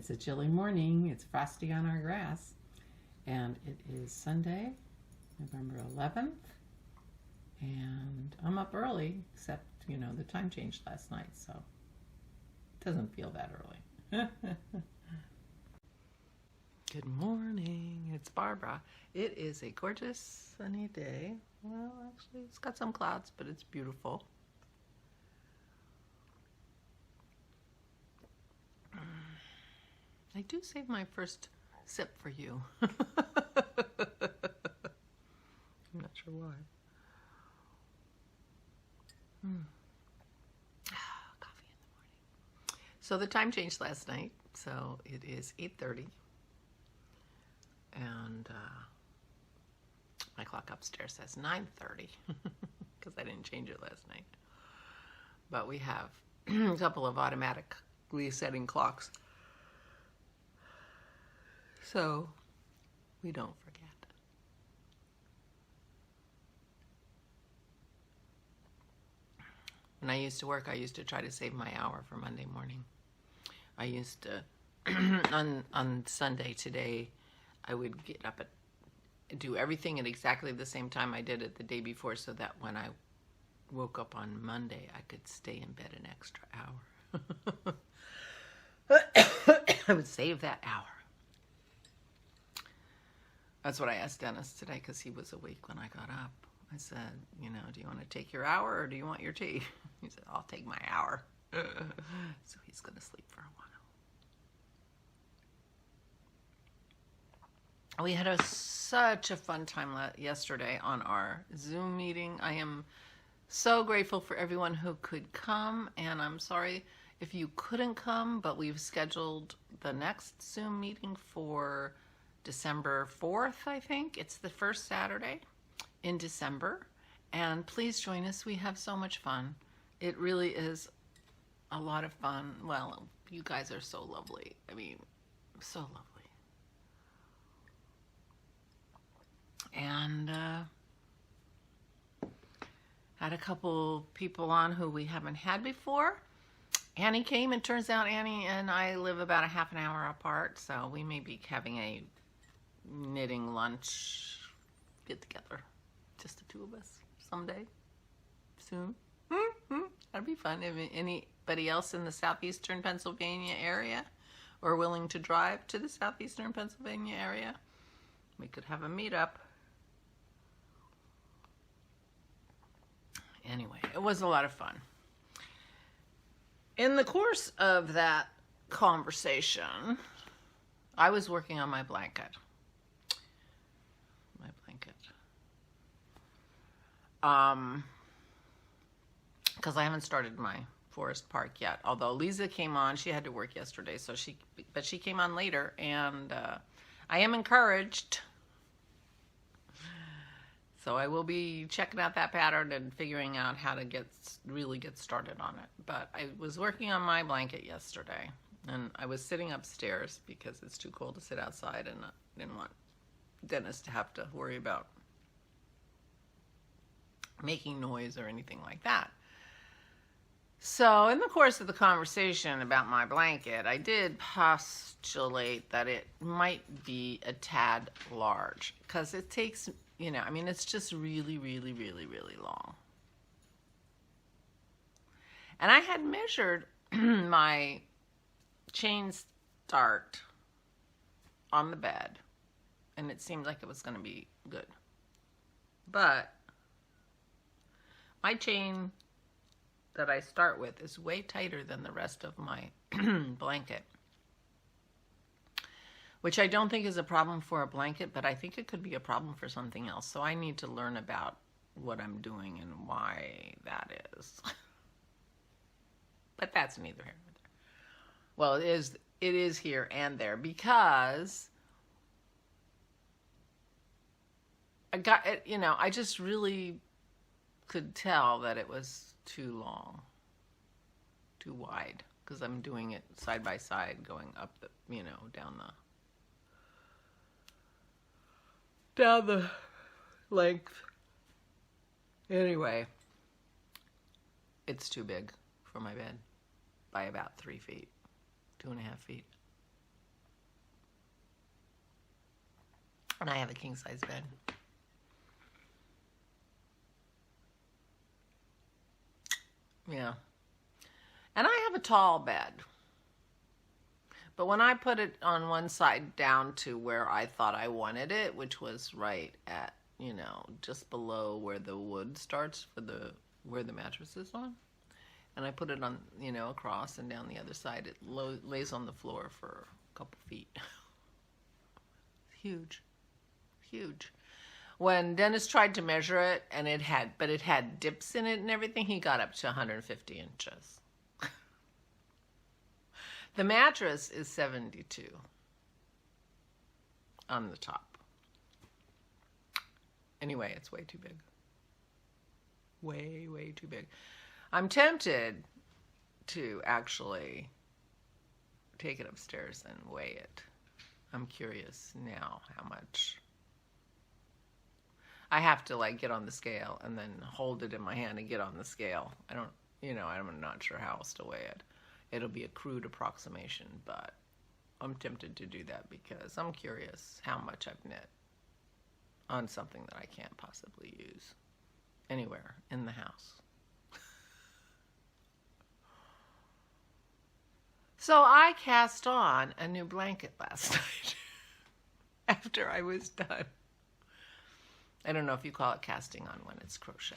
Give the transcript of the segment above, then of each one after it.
It's a chilly morning. It's frosty on our grass. And it is Sunday, November 11th. And I'm up early, except, you know, the time changed last night, so it doesn't feel that early. Good morning. It's Barbara. It is a gorgeous sunny day. Well, actually, it's got some clouds, but it's beautiful. I do save my first sip for you. I'm not sure why. Coffee in the morning. So the time changed last night, so it is 8:30. And my clock upstairs says 9:30 because I didn't change it last night. But we have a couple of automatically setting clocks, so we don't forget. When I used to work, I used to try to save my hour for Monday morning. I used to, on Sunday today, I would get up and do everything at exactly the same time I did it the day before, so that when I woke up on Monday, I could stay in bed an extra hour. I would save that hour. That's what I asked Dennis today, because he was awake when I got up. I said, you know, do you want to take your hour or do you want your tea? He said, I'll take my hour. So he's going to sleep for a while. We had such a fun time yesterday on our Zoom meeting. I am so grateful for everyone who could come, and I'm sorry if you couldn't come, but we've scheduled the next Zoom meeting for December 4th, I think. It's the first Saturday in December, and please join us. We have so much fun. It really is a lot of fun. Well, you guys are so lovely. I mean, so lovely. And had a couple people on who we haven't had before. Annie came, and turns out Annie and I live about a half an hour apart, so we may be having a knitting lunch get together, just the two of us, someday soon. That'd be fun. If anybody else in the southeastern Pennsylvania area or willing to drive to the southeastern Pennsylvania area, we could have a meetup. Anyway, it was a lot of fun. In the course of that conversation, I was working on my blanket. Because I haven't started my forest park yet. Although Lisa came on, she had to work yesterday, so she came on later, and I am encouraged. So I will be checking out that pattern and figuring out how to really get started on it. But I was working on my blanket yesterday, and I was sitting upstairs because it's too cold to sit outside, and I didn't want Dennis to have to worry about making noise or anything like that. So in the course of the conversation about my blanket, I did postulate that it might be a tad large, because it takes, you know, I mean, it's just really, really, really, really long. And I had measured my chain start on the bed, and it seemed like it was going to be good. But my chain that I start with is way tighter than the rest of my blanket, which I don't think is a problem for a blanket, but I think it could be a problem for something else. So I need to learn about what I'm doing and why that is. But that's neither here nor there. Well, it is here and there, because I got it, you know, I just really could tell that it was too long, too wide, because I'm doing it side by side, going up the, you know, down the length. Anyway, it's too big for my bed by about 3 feet, 2.5 feet. And I have a king-size bed. Yeah. And I have a tall bed. But when I put it on one side down to where I thought I wanted it, which was right at, you know, just below where the wood starts for where the mattress is on, and I put it on, you know, across and down the other side, it lays on the floor for a couple feet. Huge. Huge. When Dennis tried to measure it, and it had dips in it and everything, he got up to 150 inches. The mattress is 72 on the top. Anyway, it's way too big. Way, way too big. I'm tempted to actually take it upstairs and weigh it. I'm curious now how much. I have to like get on the scale and then hold it in my hand and get on the scale. I'm not sure how else to weigh it. It'll be a crude approximation, but I'm tempted to do that because I'm curious how much I've knit on something that I can't possibly use anywhere in the house. So I cast on a new blanket last night after I was done. I don't know if you call it casting on when it's crochet.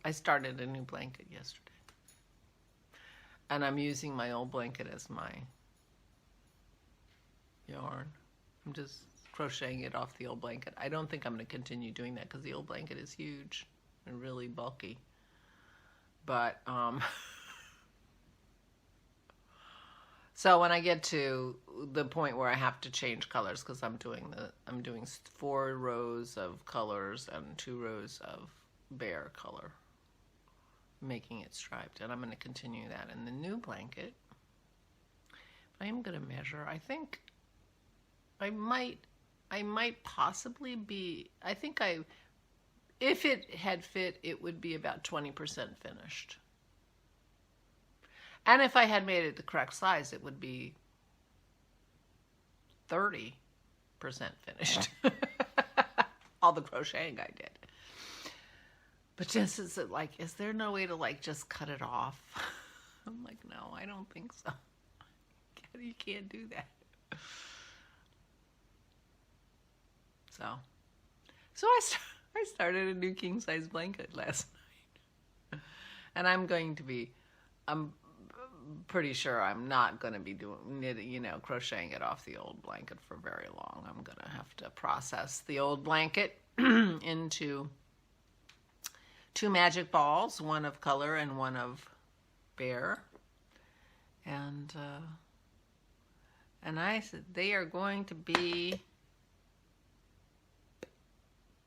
I started a new blanket yesterday. And I'm using my old blanket as my yarn. I'm just crocheting it off the old blanket. I don't think I'm going to continue doing that because the old blanket is huge and really bulky. But, so when I get to the point where I have to change colors, because I'm doing 4 rows of colors and 2 rows of bare color, making it striped, and I'm going to continue that in the new blanket. I am going to measure. I think I might possibly be, if it had fit, it would be about 20% finished. And if I had made it the correct size, it would be 30% finished. All the crocheting I did. But just is it like, is there no way to like just cut it off? I'm like, no, I don't think so. You can't do that. So I started a new king size blanket last night, and I'm pretty sure I'm not going to be crocheting it off the old blanket for very long. I'm going to have to process the old blanket into 2 magic balls, one of color and one of bare. And I said they are going to be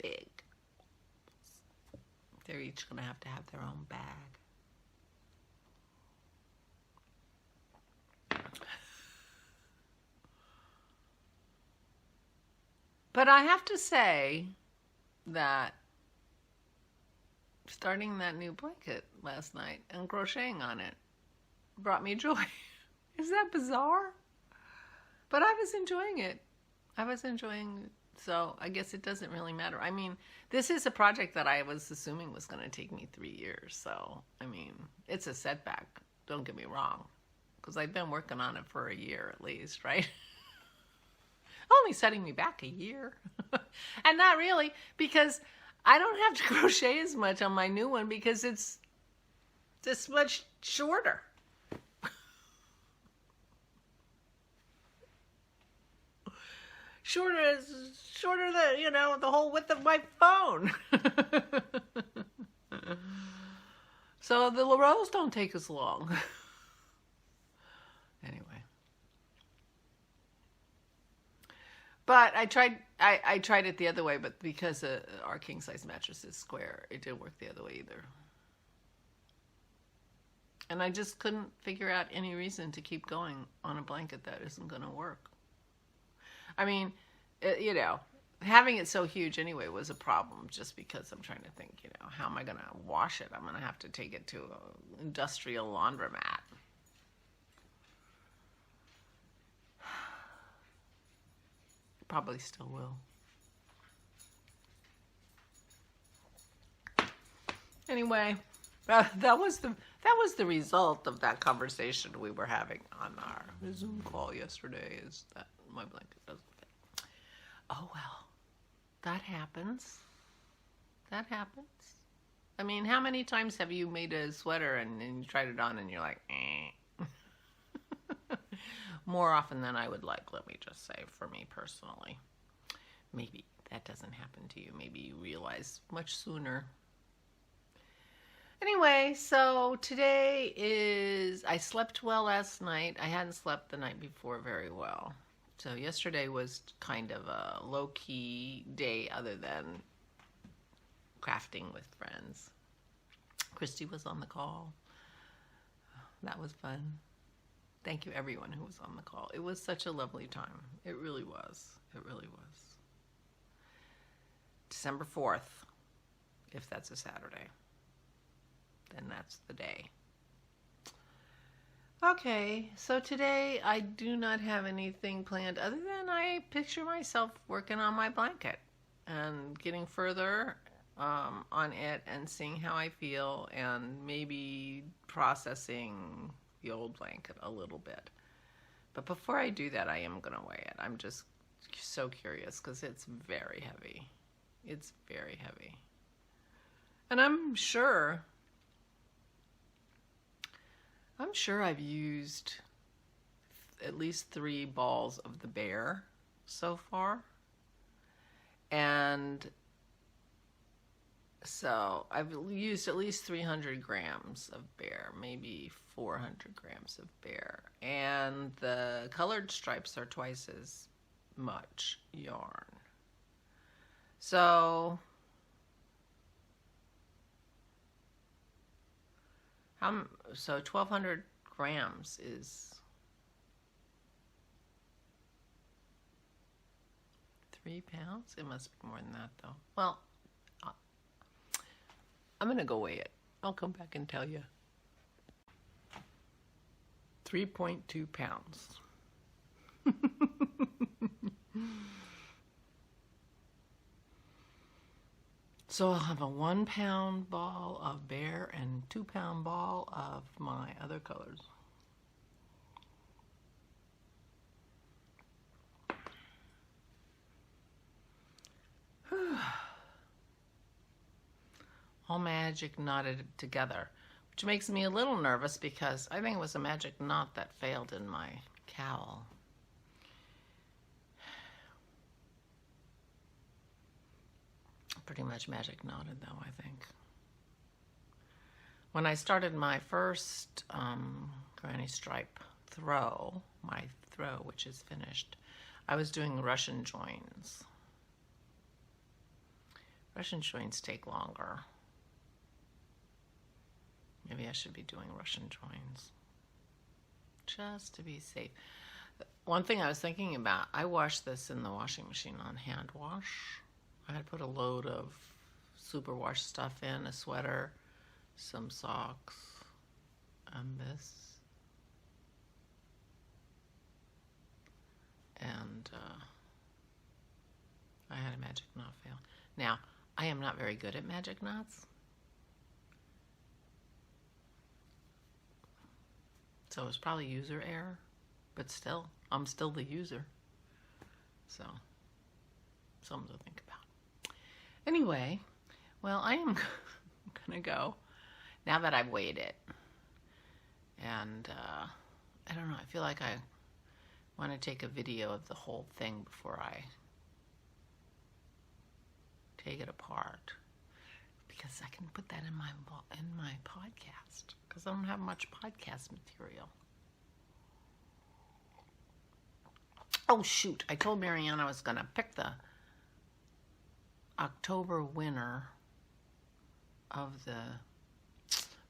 big. They're each going to have their own bag. But I have to say that starting that new blanket last night and crocheting on it brought me joy. Is that bizarre? But I was enjoying it. So I guess it doesn't really matter. I mean, this is a project that I was assuming was going to take me 3 years. So, I mean, it's a setback. Don't get me wrong. Because I've been working on it for a year at least, right? Only setting me back a year. And not really, because I don't have to crochet as much on my new one because it's this much shorter. Shorter than, the whole width of my phone. So the rows don't take as long. Anyway. But I tried it the other way, but because our king size mattress is square, it didn't work the other way either. And I just couldn't figure out any reason to keep going on a blanket that isn't going to work. I mean, having it so huge anyway was a problem just because I'm trying to think, how am I going to wash it? I'm going to have to take it to an industrial laundromat. probably still will. Anyway, that was the result of that conversation we were having on our Zoom call yesterday, is that my blanket doesn't fit. Oh well, that happens. That happens. I mean, how many times have you made a sweater and you tried it on and you're like, eh? More often than I would like, let me just say, for me personally. Maybe that doesn't happen to you. Maybe you realize much sooner. Anyway, so today I slept well last night. I hadn't slept the night before very well. So yesterday was kind of a low-key day other than crafting with friends. Christy was on the call. That was fun. Thank you everyone who was on the call. It was such a lovely time. It really was. It really was. December 4th, if that's a Saturday. Then that's the day. Okay, so today I do not have anything planned other than I picture myself working on my blanket and getting further on it and seeing how I feel and maybe processing the old blanket a little bit. But before I do that, I am going to weigh it. I'm just so curious because it's very heavy. It's very heavy. And I'm sure I've used at least 3 balls of the bear so far. And so I've used at least 300 grams of bear, maybe 400 grams of bear. And the colored stripes are twice as much yarn. So so 1,200 grams is 3 pounds? It must be more than that, though. Well, I'm going to go weigh it. I'll come back and tell you. 3.2 pounds. So I'll have a 1 pound ball of bear and 2 pound ball of my other colors. All magic knotted together, which makes me a little nervous because I think it was a magic knot that failed in my cowl. Pretty much magic knotted though, I think. When I started my first granny stripe throw, which is finished, I was doing Russian joins. Russian joins take longer. Maybe I should be doing Russian joins just to be safe. One thing I was thinking about, I washed this in the washing machine on hand wash. I had put a load of superwash stuff in, a sweater, some socks, and this. And I had a magic knot fail. Now, I am not very good at magic knots. So it's probably user error, but still, I'm still the user. So, something to think about. Anyway, well, I am gonna go now that I've weighed it. And I don't know, I feel like I want to take a video of the whole thing before I take it apart, because I can put that in my podcast, because I don't have much podcast material. Oh shoot, I told Marianne I was gonna pick the October winner of the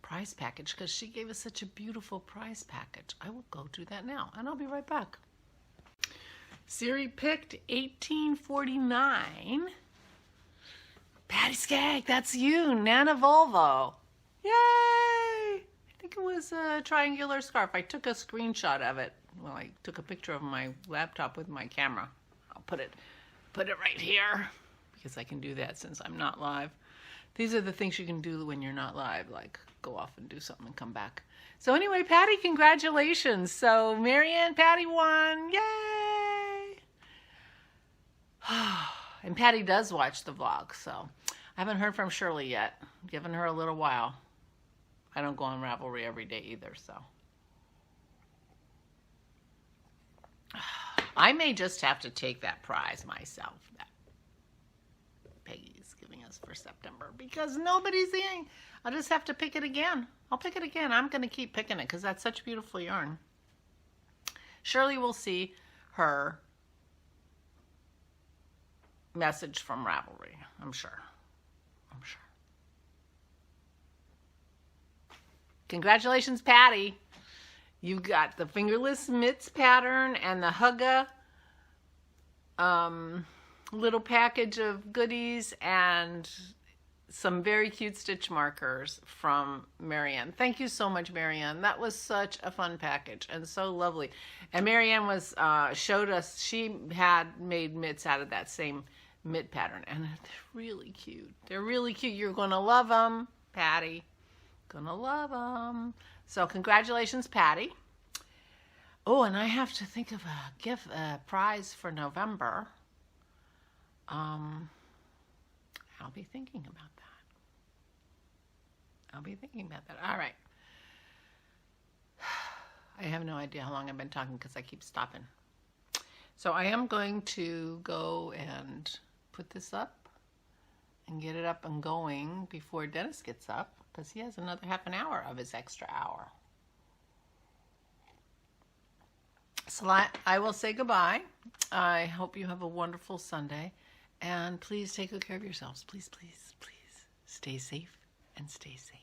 prize package because she gave us such a beautiful prize package. I will go do that now and I'll be right back. Siri picked 1849. Patty Skag, that's you, Nana Volvo. Yay! I think it was a triangular scarf. I took a screenshot of it. Well, I took a picture of my laptop with my camera. I'll put it right here because I can do that since I'm not live. These are the things you can do when you're not live, like go off and do something and come back. So anyway, Patty, congratulations. So Marianne, Patty won. Yay! And Patty does watch the vlog, so I haven't heard from Shirley yet. I'm giving her a little while. I don't go on Ravelry every day either, so. I may just have to take that prize myself that Peggy's giving us for September because nobody's in. I'll just have to pick it again. I'll pick it again. I'm going to keep picking it because that's such beautiful yarn. Shirley will see her message from Ravelry, I'm sure. I'm sure. Congratulations, Patty. You got the fingerless mitts pattern and the Hugga little package of goodies and some very cute stitch markers from Marianne. Thank you so much, Marianne. That was such a fun package and so lovely. And Marianne was showed us, she had made mitts out of that same mitt pattern, and they're really cute. They're really cute. You're going to love them, Patty. Gonna love them. So congratulations, Patty. Oh, and I have to think of a prize for November. I'll be thinking about that. All right. I have no idea how long I've been talking because I keep stopping. So I am going to go and put this up and get it up and going before Dennis gets up because he has another half an hour of his extra hour. So I will say goodbye. I hope you have a wonderful Sunday. And please take good care of yourselves. Please, please, please stay safe and stay sane.